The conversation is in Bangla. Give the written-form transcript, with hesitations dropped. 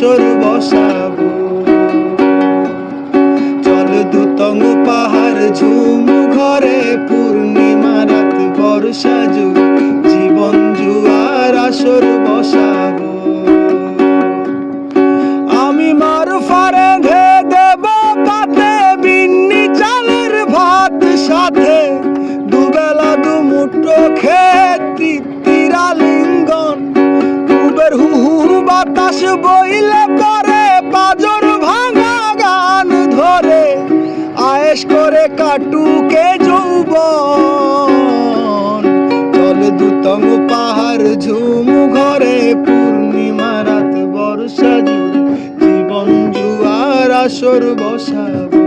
আসর বসাবো। চল দুতং পাহাড় ঝুম ঘরে পূর্ণিমা রাত বর্ষা যুগ জীবন জুয়ার আসর বসাবো। আমি মার ফারে ধে দেব পাতে বিন্নি চালের ভাত সাথে দুবেলা দুমুঠো খেয়ে তৃপ্তির আলিঙ্গন। উবের হু হু বাতাস বইলে পরে পাজর ভাঙা গান ধরে আয়েশ করে কাটুকে যৌবন। চল দুতং পাহাড় ঝুম ঘরে পূর্ণিমা রাত বর্ষা যুগ জীবন জুয়ার আসর বসাবো।